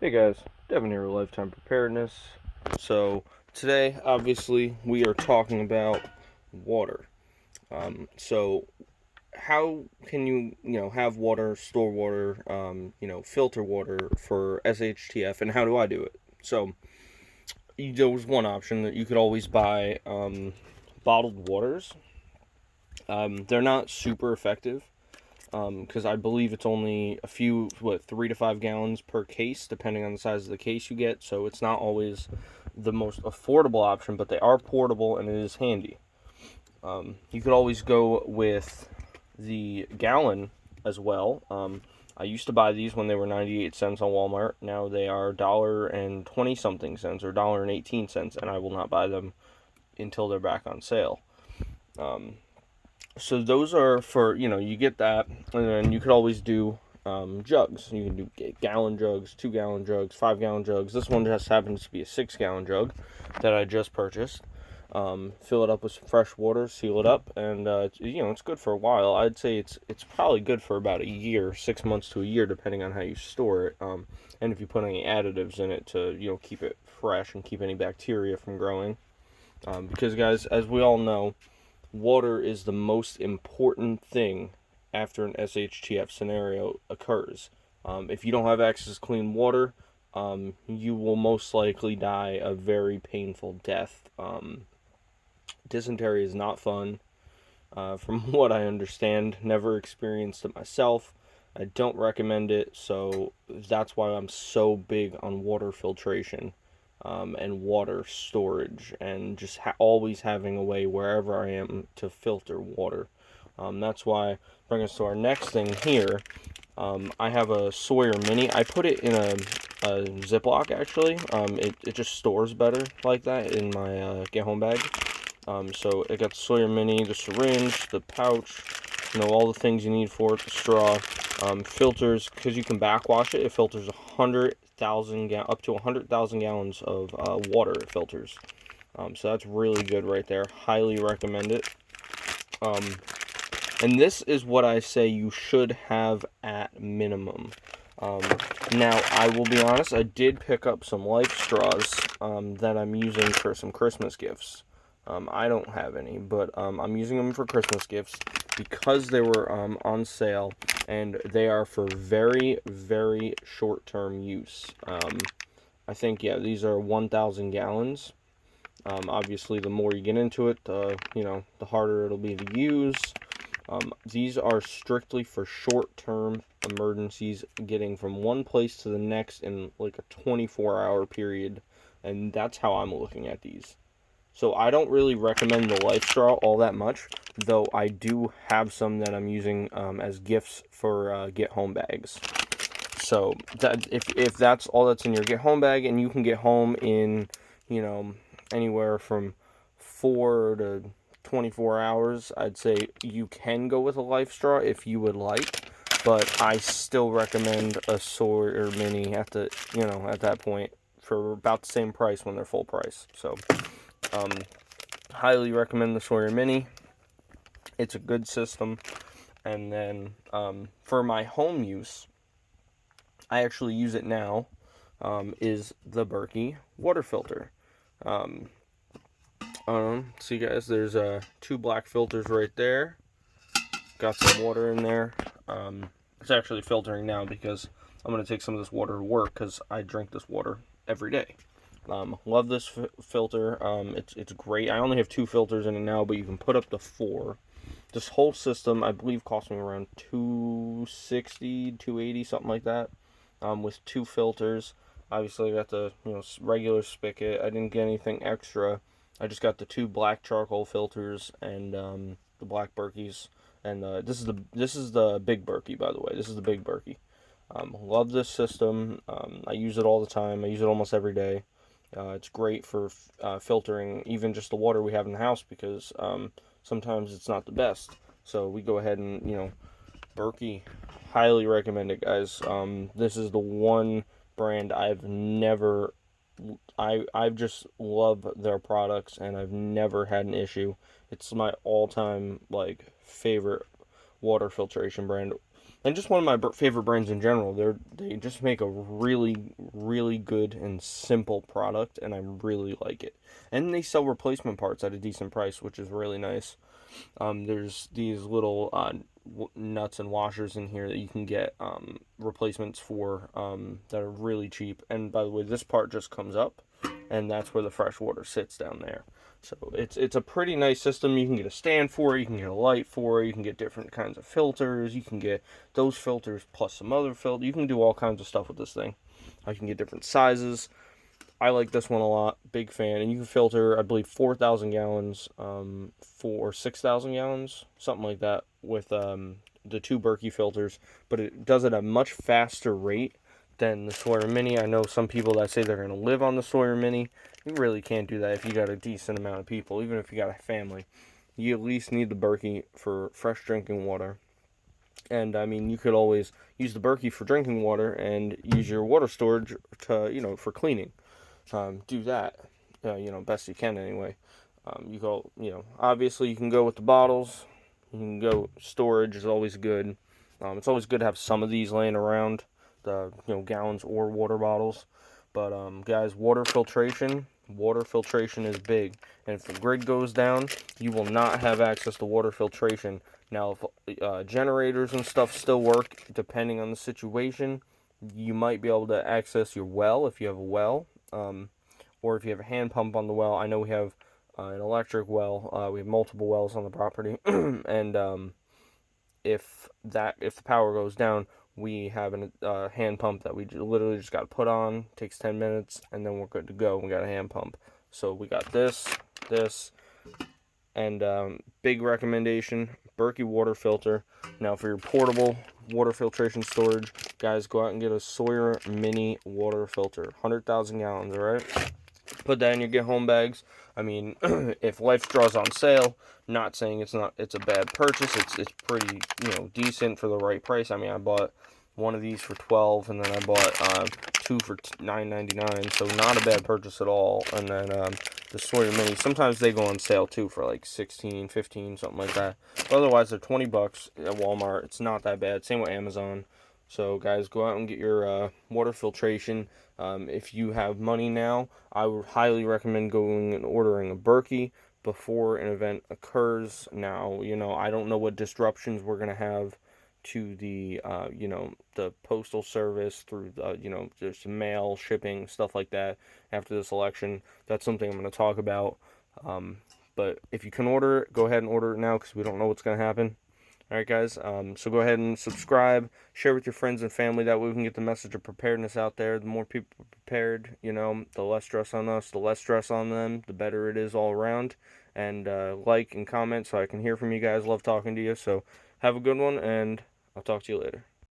Hey guys, Devin here with Lifetime Preparedness. So today, obviously, we are talking about water. So how can you have water, store water, filter water for shtf, and how do I do it? So there was one option that you could always buy bottled waters. They're not super effective because I believe it's only a few, 3 to 5 gallons per case, depending on the size of the case you get. So it's not always the most affordable option, but they are portable and it is handy. You could always go with the gallon as well. I used to buy these when they were 98 cents on Walmart. Now they are $1.20 something cents or $1.18, and I will not buy them until they're back on sale. So those are for, you get that, and then you could always do jugs. You can do gallon jugs, 2 gallon jugs, 5 gallon jugs. This one just happens to be a 6 gallon jug that I just purchased. Fill it up with some fresh water, seal it up, and it's good for a while. I'd say it's probably good for about a year, 6 months to a year, depending on how you store it, and if you put any additives in it to keep it fresh and keep any bacteria from growing. Because guys, as we all know, water is the most important thing after an shtf scenario occurs. If you don't have access to clean water, you will most likely die a very painful death. Dysentery is not fun, from what I understand. Never experienced it myself. I don't recommend it, so that's why I'm so big on water filtration. And water storage, and just always having a way wherever I am to filter water. That's why, bring us to our next thing here. I have a Sawyer Mini. I put it in a Ziploc, actually. It just stores better like that in my get home bag. So it got the Sawyer Mini, the syringe, the pouch, all the things you need for it, the straw, filters, because you can backwash it. It filters 100,000 up to 100,000 gallons of water. It filters, so that's really good right there. Highly recommend it. And this is what I say you should have at minimum. Now, I will be honest, I did pick up some life straws that I'm using for some Christmas gifts. I don't have any, but I'm using them for Christmas gifts because they were on sale, and they are for very, very short-term use. I think, yeah, these are 1,000 gallons. Obviously, the more you get into it, the harder it'll be to use. These are strictly for short-term emergencies, getting from one place to the next in like a 24-hour period, and that's how I'm looking at these. So I don't really recommend the life straw all that much, though I do have some that I'm using as gifts for get home bags. So that if that's all that's in your get home bag, and you can get home in anywhere from 4 to 24 hours, I'd say you can go with a life straw if you would like, but I still recommend a Sawyer Mini at that point for about the same price when they're full price. So highly recommend the Sawyer Mini. It's a good system. And then for my home use, I actually use it now, is the Berkey water filter. See guys, there's 2 black filters right there. Got some water in there. It's actually filtering now because I'm going to take some of this water to work because I drink this water every day. Love this filter. It's great. I only have 2 filters in it now, but you can put up to 4. This whole system, I believe, cost me around $260, $280, something like that. With 2 filters. Obviously, I got the regular spigot. I didn't get anything extra. I just got the 2 black charcoal filters and the black Berkeys. And this is the big Berkey, by the way. This is the big Berkey. Love this system. I use it all the time. I use it almost every day. It's great for filtering even just the water we have in the house, because sometimes it's not the best. So we go ahead and, Berkey, highly recommend it, guys. This is the one brand I've just love their products, and I've never had an issue. It's my all-time favorite water filtration brand. and just one of my favorite brands in general. They just make a really, really good and simple product, and I really like it. And they sell replacement parts at a decent price, which is really nice. There's these little nuts and washers in here that you can get replacements for that are really cheap. And by the way, this part just comes up, and that's where the fresh water sits down there. So it's a pretty nice system. You can get a stand for it, you can get a light for it, you can get different kinds of filters, you can get those filters plus some other filters. You can do all kinds of stuff with this thing. You can get different sizes. I like this one a lot. Big fan. And you can filter, I believe, 4,000 gallons for 6,000 gallons, something like that, with the two Berkey filters. But it does it at a much faster rate than the Sawyer Mini. I know some people that say they're going to live on the Sawyer Mini. You really can't do that if you got a decent amount of people, even if you got a family. You at least need the Berkey for fresh drinking water. And I mean, you could always use the Berkey for drinking water and use your water storage to, for cleaning. Do that, best you can anyway. You go, obviously you can go with the bottles. You can go, storage is always good. It's always good to have some of these laying around, the gallons or water bottles. But guys, water filtration is big, and if the grid goes down, you will not have access to water filtration. Now, if generators and stuff still work, depending on the situation, you might be able to access your well if you have a well, or if you have a hand pump on the well. I know we have an electric well. We have multiple wells on the property, and if the power goes down, we have a hand pump that we literally just got to put on. Takes 10 minutes, and then we're good to go. We got a hand pump. So we got this, and big recommendation, Berkey water filter. Now for your portable water filtration storage, guys, go out and get a Sawyer Mini water filter, 100,000 gallons, all right? Put that in your get home bags. I mean, if Life Straw's on sale, not saying it's a bad purchase. It's pretty, decent for the right price. I mean, I bought one of these for 12, and then I bought two for $9.99, so not a bad purchase at all. And then the Sawyer Mini, sometimes they go on sale too for like 16, 15, something like that. But otherwise, they're $20 at Walmart. It's not that bad. Same with Amazon. So guys, go out and get your water filtration. If you have money now, I would highly recommend going and ordering a Berkey before an event occurs. Now, I don't know what disruptions we're going to have to the, the postal service through the, just mail, shipping, stuff like that after this election. That's something I'm going to talk about. But if you can order it, go ahead and order it now because we don't know what's going to happen. Alright guys, so go ahead and subscribe, share with your friends and family, that way we can get the message of preparedness out there. The more people prepared, the less stress on us, the less stress on them, the better it is all around. And like and comment so I can hear from you guys, love talking to you. So have a good one, and I'll talk to you later.